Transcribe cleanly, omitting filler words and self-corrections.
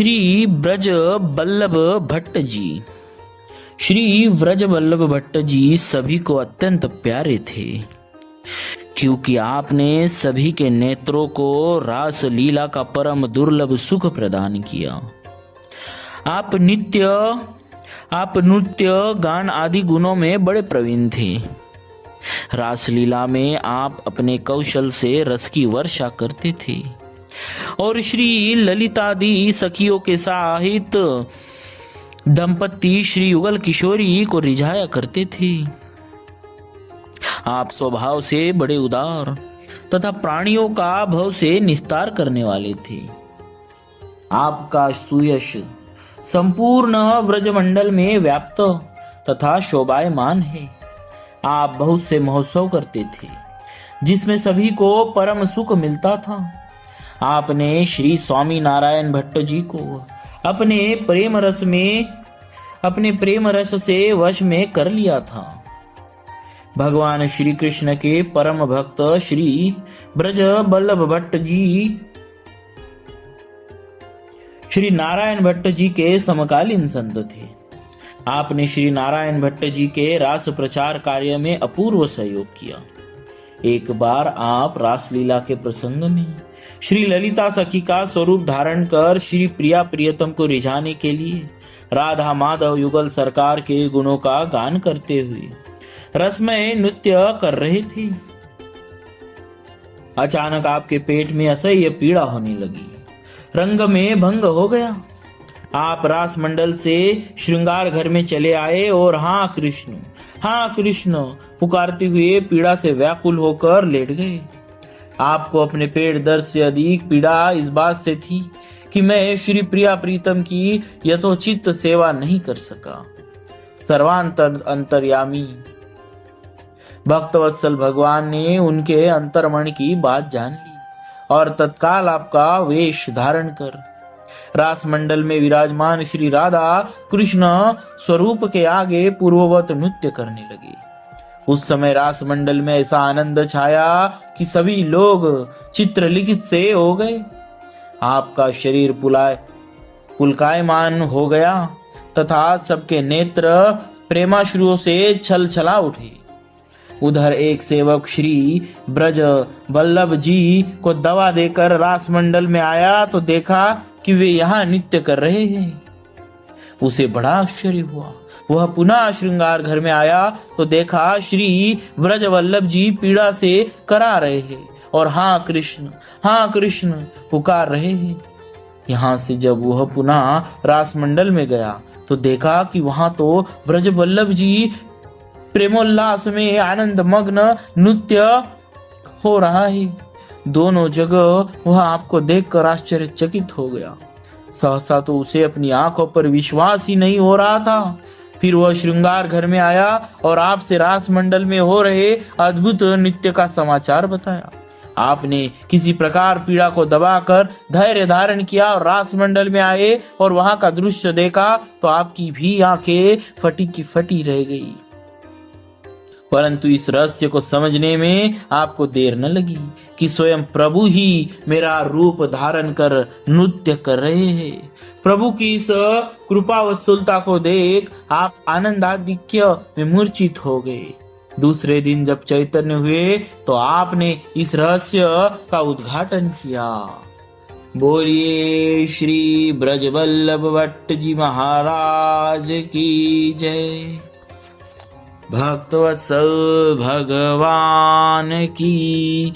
श्री ब्रज वल्लभ भट्ट जी। श्री ब्रज वल्लभ भट्ट जी सभी को अत्यंत प्यारे थे, क्योंकि आपने सभी के नेत्रों को रास लीला का परम दुर्लभ सुख प्रदान किया। आप नृत्य गान आदि गुणों में बड़े प्रवीण थे। रासलीला में आप अपने कौशल से रस की वर्षा करते थे और श्री ललितादि सखियों के साहित दंपति श्री युगल किशोरी को रिझाया करते थे। आप स्वभाव से बड़े उदार तथा प्राणियों का भव से निस्तार करने वाले थे। आपका सुयश संपूर्ण ब्रजमंडल में व्याप्त तथा शोभायमान है। आप बहुत से महोत्सव करते थे, जिसमें सभी को परम सुख मिलता था। आपने श्री स्वामी नारायण भट्ट जी को अपने प्रेम रस से वश में कर लिया था। भगवान श्री कृष्ण के परम भक्त श्री ब्रज वल्लभ भट्ट जी श्री नारायण भट्ट जी के समकालीन संत थे। आपने श्री नारायण भट्ट जी के रास प्रचार कार्य में अपूर्व सहयोग किया। एक बार आप रासलीला के प्रसंग में श्री ललिता सखी का स्वरूप धारण कर श्री प्रिया प्रियतम को रिझाने के लिए राधा माधव युगल सरकार के गुणों का गान करते हुए रसमय नृत्य कर रहे थे। अचानक आपके पेट में असह्य पीड़ा होने लगी, रंग में भंग हो गया। आप रास मंडल से श्रृंगार घर में चले आए और हाँ कृष्ण पुकारते हुए पीड़ा से व्याकुल होकर लेट गए। आपको अपने पेट दर्द से अधिक पीड़ा इस बात से थी कि मैं श्री प्रिया प्रीतम की यथोचित सेवा नहीं कर सका। अंतर्यामी भक्तवत्सल भगवान ने उनके अंतर्मन की बात जान ली और तत्काल आपका वेश धारण कर रास मंडल में विराजमान श्री राधा कृष्ण स्वरूप के आगे पूर्ववत नृत्य करने लगे। उस समय रास मंडल में ऐसा आनंद छाया कि सभी लोग चित्रलिखित से हो गए। आपका शरीर पुलकायमान हो गया तथा सबके नेत्र प्रेमाश्रुओं से छल छला उठे। उधर एक सेवक श्री ब्रज वल्लभ जी को दवा देकर रास मंडल में आया तो देखा कि वे यहाँ नृत्य कर रहे हैं। उसे बड़ा आश्चर्य हुआ। वह पुनः श्रृंगार घर में आया तो देखा श्री ब्रज वल्लभ जी पीड़ा से करा रहे हैं और हाँ कृष्ण पुकार रहे हैं। यहाँ से जब वह पुनः रास मंडल में गया तो देखा कि वहां तो ब्रज वल्लभ जी प्रेमोल्लास में आनंद मग्न नृत्य हो रहा है। दोनों जगह वह आपको देखकर आश्चर्यचकित हो गया। सहसा तो उसे अपनी आंखों पर विश्वास ही नहीं हो रहा था। फिर वह श्रृंगार घर में आया और आपसे रास मंडल में हो रहे अद्भुत नृत्य का समाचार बताया। आपने किसी प्रकार पीड़ा को दबाकर धैर्य धारण किया और रास मंडल में आए और वहां का दृश्य देखा तो आपकी भी आंखें फटी की फटी रह गई। परंतु इस रहस्य को समझने में आपको देर न लगी कि स्वयं प्रभु ही मेरा रूप धारण कर नृत्य कर रहे हैं। प्रभु की इस कृपा वत्सलता को देख आप आनंदाधिक्य में मूर्छित हो गए। दूसरे दिन जब चैतन्य हुए तो आपने इस रहस्य का उद्घाटन किया। बोलिए श्री ब्रजवल्लभ भट्ट जी महाराज की जय। भक्तवत्सल भगवान की